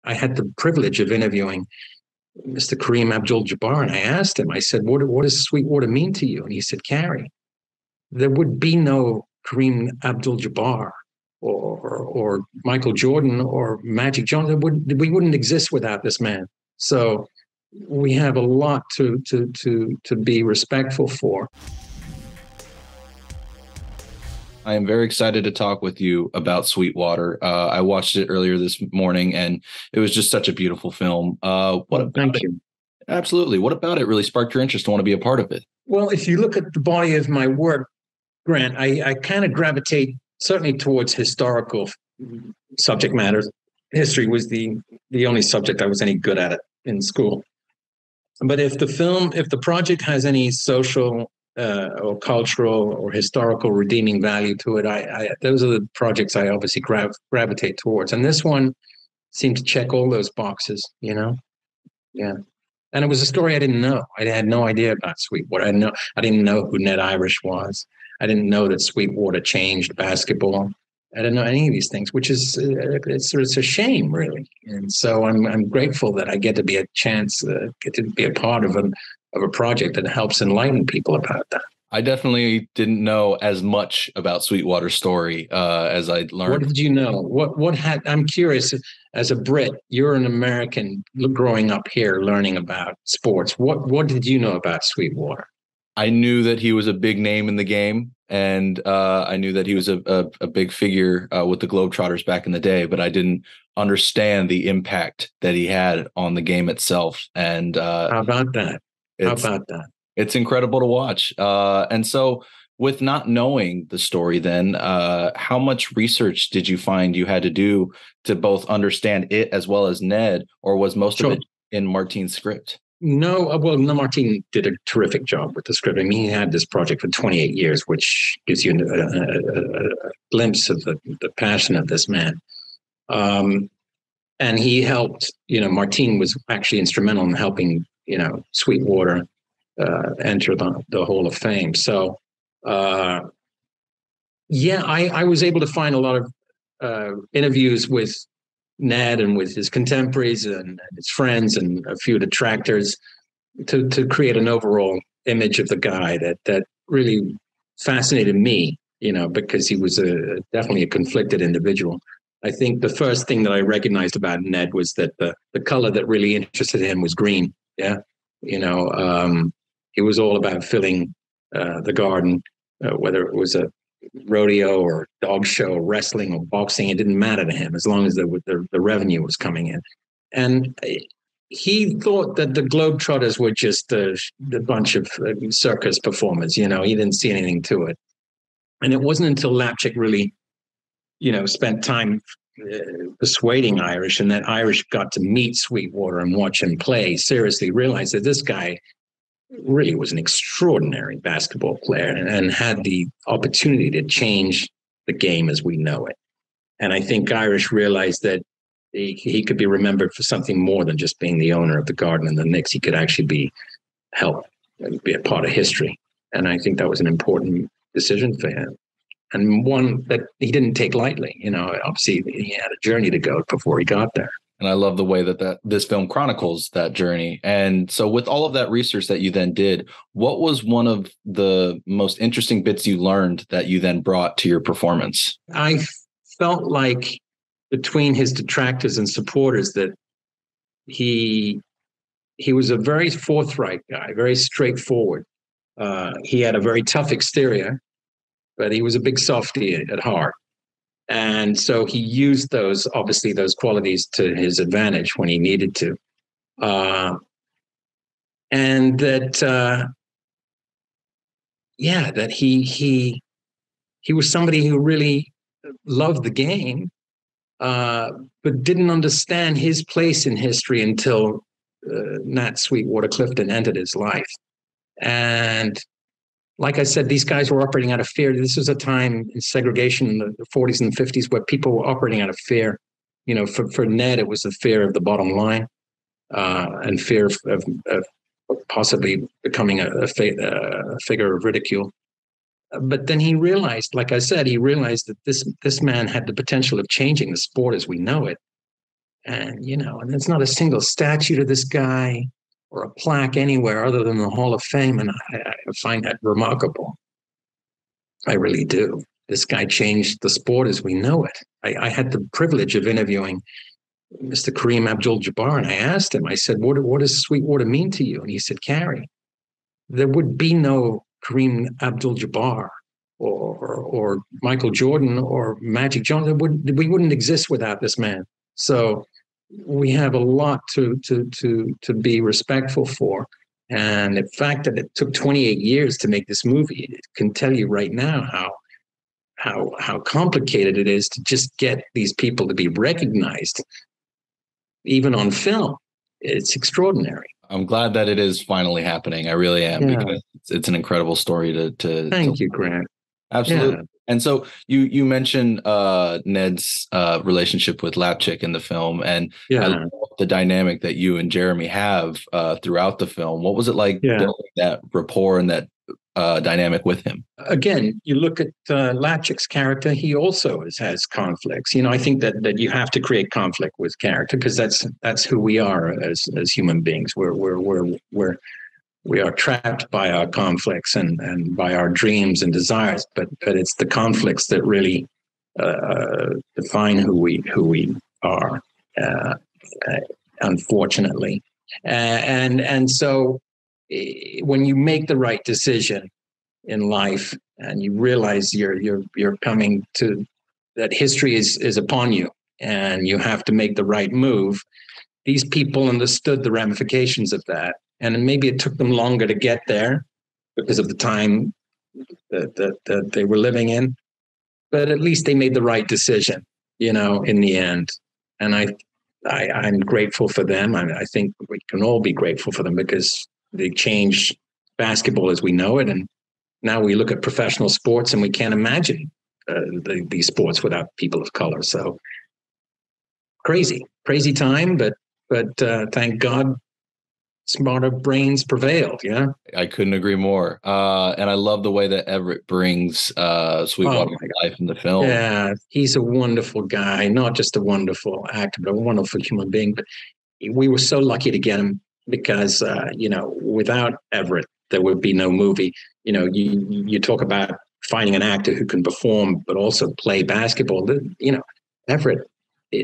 I had the privilege of interviewing Mr. Kareem Abdul-Jabbar, and I asked him, I said, what does Sweetwater mean to you? And he said, Cary, there would be no Kareem Abdul-Jabbar or Michael Jordan or Magic Johnson. We wouldn't exist without this man. So we have a lot to be respectful for. I am very excited to talk with you about Sweetwater. I watched it earlier this morning, and it was just such a beautiful film. Thank you. Absolutely. What about it really sparked your interest to want to be a part of it? Well, if you look at the body of my work, Grant, I kind of gravitate certainly towards historical subject matters. History was the only subject I was any good at it in school. But if the project has any social or cultural or historical redeeming value to it, those are the projects I obviously gravitate towards. And this one seemed to check all those boxes, Yeah. And it was a story I didn't know. I had no idea about Sweetwater. I didn't know who Ned Irish was. I didn't know that Sweetwater changed basketball. I didn't know any of these things, which is it's a shame, really. And so I'm grateful that I get to be get to be a part of a project that helps enlighten people about that. I definitely didn't know as much about Sweetwater's story as I learned. What did you know? I'm curious, as a Brit, you're an American growing up here learning about sports. What did you know about Sweetwater? I knew that he was a big name in the game, and I knew that he was a big figure with the Globetrotters back in the day, but I didn't understand the impact that he had on the game itself. And how about that? It's incredible to watch. And so with not knowing the story then, how much research did you find you had to do to both understand it as well as Ned, or was most of it in Martin's script? No, Martin did a terrific job with the script. I mean, he had this project for 28 years, which gives you a glimpse of the passion of this man. And he helped, Martin was actually instrumental in helping, Sweetwater enter the Hall of Fame. So, I was able to find a lot of interviews with Ned and with his contemporaries and his friends and a few detractors to create an overall image of the guy that really fascinated me, because he was definitely a conflicted individual. I think the first thing that I recognized about Ned was that the color that really interested him was green. Yeah. It was all about filling the garden, whether it was a rodeo or dog show, wrestling or boxing. It didn't matter to him as long as the revenue was coming in. And he thought that the Globetrotters were just a bunch of circus performers. He didn't see anything to it. And it wasn't until Lapchick really, spent time persuading Irish, and that Irish got to meet Sweetwater and watch him play, seriously realized that this guy really was an extraordinary basketball player and had the opportunity to change the game as we know it. And I think Irish realized that he could be remembered for something more than just being the owner of the Garden and the Knicks. He could actually be a part of history. And I think that was an important decision for him, and one that he didn't take lightly. Obviously he had a journey to go before he got there. And I love the way that this film chronicles that journey. And so with all of that research that you then did, what was one of the most interesting bits you learned that you then brought to your performance? I felt like between his detractors and supporters that he was a very forthright guy, very straightforward. He had a very tough exterior, but he was a big softy at heart. And so he used those qualities to his advantage when he needed to. And that he was somebody who really loved the game, but didn't understand his place in history until Nat Sweetwater Clifton entered his life. And like I said, these guys were operating out of fear. This was a time in segregation in the 40s and 50s where people were operating out of fear. For Ned, it was the fear of the bottom line and fear of possibly becoming a figure of ridicule. But then he realized, like I said, that this man had the potential of changing the sport as we know it. And, and there's not a single statue to this guy or a plaque anywhere other than the Hall of Fame. And I find that remarkable. I really do. This guy changed the sport as we know it. I had the privilege of interviewing Mr. Kareem Abdul-Jabbar, and I asked him, I said, what does Sweetwater mean to you? And he said, Cary, there would be no Kareem Abdul-Jabbar or Michael Jordan or Magic Johnson. We wouldn't exist without this man. So we have a lot to be respectful for. And the fact that it took 28 years to make this movie, it can tell you right now how complicated it is to just get these people to be recognized, even on film. It's extraordinary. I'm glad that it is finally happening. I really am, because it's an incredible story to Thank you, Grant. Absolutely. Yeah. And so you mentioned Ned's relationship with Lapchick in the film, and I love the dynamic that you and Jeremy have throughout the film. What was it like building that rapport and that dynamic with him? Again, you look at Lapchick's character; he also has conflicts. I think that you have to create conflict with character, because that's who we are as human beings. We are trapped by our conflicts and by our dreams and desires, but it's the conflicts that really define who we are, unfortunately. And so when you make the right decision in life and you realize you're coming to that history is upon you and you have to make the right move, these people understood the ramifications of that. And maybe it took them longer to get there because of the time that they were living in, but at least they made the right decision, in the end. And I'm grateful for them. I think we can all be grateful for them, because they changed basketball as we know it. And now we look at professional sports and we can't imagine these sports without people of color. So crazy time, but thank God, smarter brains prevailed. Yeah, I couldn't agree more. And I love the way that Everett brings Sweetwater to life in the film. Yeah, he's a wonderful guy, not just a wonderful actor, but a wonderful human being. But we were so lucky to get him, because without Everett, there would be no movie. You talk about finding an actor who can perform but also play basketball. Everett.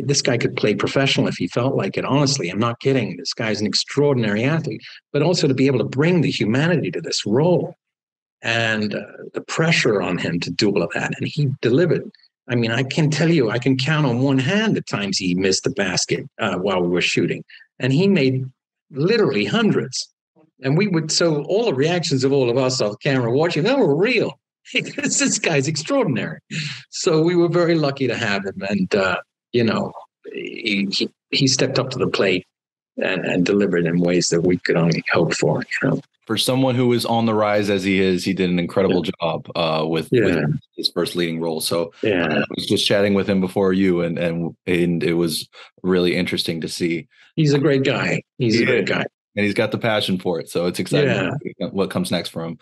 This guy could play professional if he felt like it. Honestly, I'm not kidding. This guy's an extraordinary athlete, but also to be able to bring the humanity to this role and the pressure on him to do all of that. And he delivered. I mean, I can tell you, I can count on one hand the times he missed the basket while we were shooting. And he made literally hundreds. And so all the reactions of all of us off camera watching, they were real. This guy's extraordinary. So we were very lucky to have him. And, he stepped up to the plate and delivered in ways that we could only hope for. For someone who is on the rise as he is, he did an incredible job with his first leading role. So I was just chatting with him before you, and it was really interesting to see. He's a great guy. He's a great guy. And he's got the passion for it. So it's exciting what comes next for him.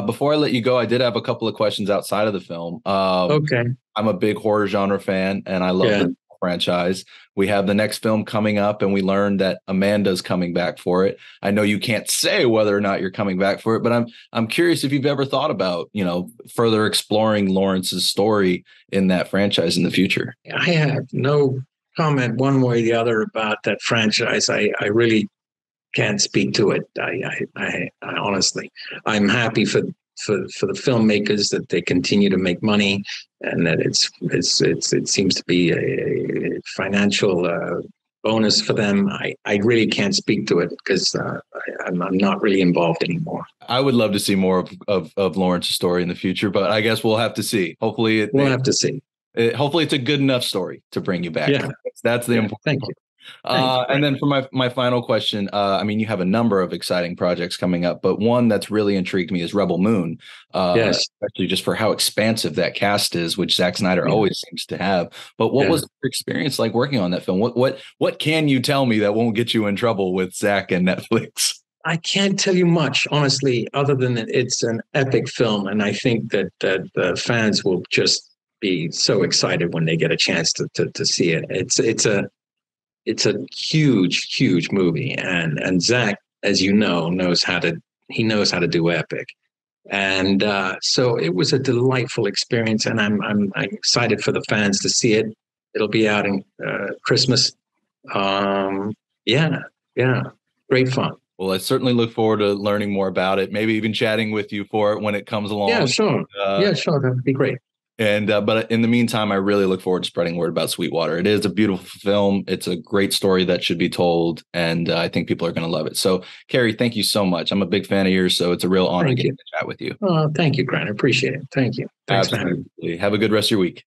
Before I let you go, I did have a couple of questions outside of the film. Okay. I'm a big horror genre fan, and I love the franchise. We have the next film coming up, and we learned that Amanda's coming back for it. I know you can't say whether or not you're coming back for it, but I'm curious if you've ever thought about, further exploring Lawrence's story in that franchise in the future. I have no comment one way or the other about that franchise. I really can't speak to it. I honestly, I'm happy for the filmmakers that they continue to make money, and that it seems to be a financial bonus for them. I really can't speak to it, because I'm not really involved anymore. I would love to see more of Lawrence's story in the future, but I guess we'll have to see. Hopefully, we'll have to see. Hopefully, it's a good enough story to bring you back. Yeah, that's the important. Thank you. And then for my final question, you have a number of exciting projects coming up, but one that's really intrigued me is Rebel Moon. Especially just for how expansive that cast is, which Zack Snyder always seems to have. But what was your experience like working on that film? What can you tell me that won't get you in trouble with Zack and Netflix? I can't tell you much, honestly, other than that it's an epic film, and I think that the fans will just be so excited when they get a chance to see it. it's a huge movie, and Zach, as you know, knows how to do epic. And so it was a delightful experience, and I'm excited for the fans to see it. It'll be out in Christmas. Yeah, yeah, great fun. Well, I certainly look forward to learning more about it. Maybe even chatting with you for it when it comes along. Yeah, sure. Yeah, sure. That'd be great. And but in the meantime, I really look forward to spreading word about Sweetwater. It is a beautiful film. It's a great story that should be told, and I think people are going to love it. So, Cary, thank you so much. I'm a big fan of yours, so it's a real honor getting to chat with you. Thank you, Grant. I appreciate it. Thank you. Thanks for having me. Absolutely. Have a good rest of your week.